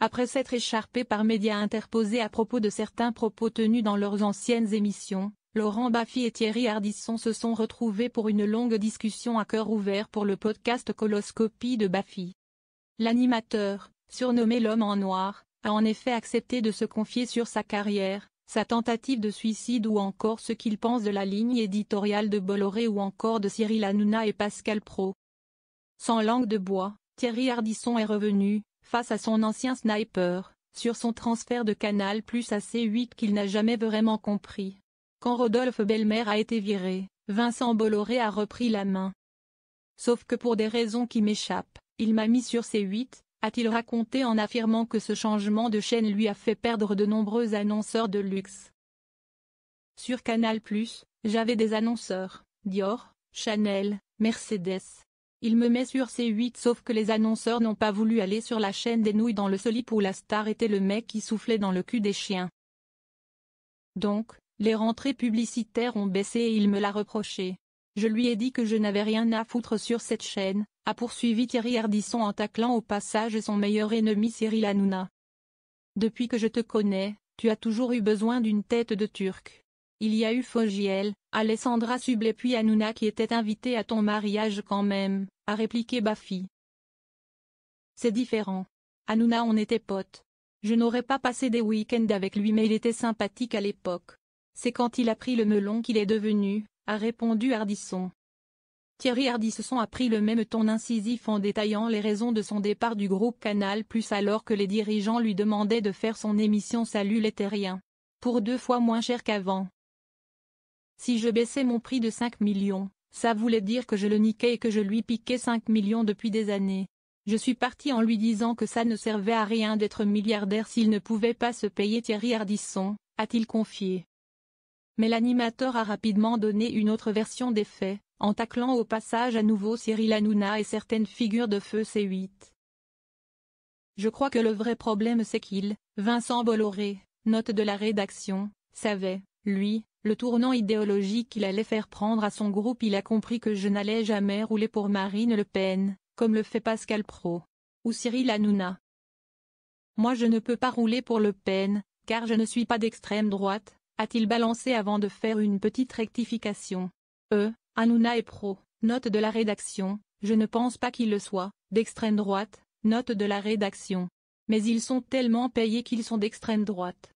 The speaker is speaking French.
après s'être écharpés par médias interposés à propos de certains propos tenus dans leurs anciennes émissions, Laurent Baffy et Thierry Ardisson se sont retrouvés pour une longue discussion à cœur ouvert pour le podcast Coloscopie de Baffy. L'animateur, surnommé l'homme en noir, a en effet accepté de se confier sur sa carrière, sa tentative de suicide ou encore ce qu'il pense de la ligne éditoriale de Bolloré ou encore de Cyril Hanouna et Pascal Praud. Sans langue de bois, Thierry Ardisson est revenu, face à son ancien sniper, sur son transfert de Canal+ à C8 qu'il n'a jamais vraiment compris. Quand Rodolphe Belmer a été viré, Vincent Bolloré a repris la main. Sauf que pour des raisons qui m'échappent, il m'a mis sur C8, a-t-il raconté en affirmant que ce changement de chaîne lui a fait perdre de nombreux annonceurs de luxe. Sur Canal+, j'avais des annonceurs, Dior, Chanel, Mercedes. Il me met sur C8 sauf que les annonceurs n'ont pas voulu aller sur la chaîne des nouilles dans le slip où la star était le mec qui soufflait dans le cul des chiens. Donc, les rentrées publicitaires ont baissé et il me l'a reproché. Je lui ai dit que je n'avais rien à foutre sur cette chaîne, a poursuivi Thierry Ardisson en taclant au passage son meilleur ennemi Cyril Hanouna. Depuis que je te connais, tu as toujours eu besoin d'une tête de Turc. Il y a eu Fogiel, Alessandra Sublet puis Hanouna qui était invité à ton mariage quand même, a répliqué Baffy. C'est différent. Hanouna on était potes. Je n'aurais pas passé des week-ends avec lui mais il était sympathique à l'époque. C'est quand il a pris le melon qu'il est devenu, a répondu Ardisson. Thierry Ardisson a pris le même ton incisif en détaillant les raisons de son départ du groupe Canal+ alors que les dirigeants lui demandaient de faire son émission Salut les terriens. Pour 2 fois moins cher qu'avant. Si je baissais mon prix de 5 millions, ça voulait dire que je le niquais et que je lui piquais 5 millions depuis des années. Je suis parti en lui disant que ça ne servait à rien d'être milliardaire s'il ne pouvait pas se payer Thierry Ardisson, a-t-il confié. Mais l'animateur a rapidement donné une autre version des faits, en taclant au passage à nouveau Cyril Hanouna et certaines figures de feu C8. Je crois que le vrai problème c'est qu'il, Vincent Bolloré, note de la rédaction, savait, lui, le tournant idéologique qu'il allait faire prendre à son groupe. Il a compris que je n'allais jamais rouler pour Marine Le Pen, comme le fait Pascal Praud. Ou Cyril Hanouna. Moi je ne peux pas rouler pour Le Pen, car je ne suis pas d'extrême droite, a-t-il balancé avant de faire une petite rectification. Hanouna et Praud, note de la rédaction, je ne pense pas qu'ils le soient, d'extrême droite, note de la rédaction. Mais ils sont tellement payés qu'ils sont d'extrême droite.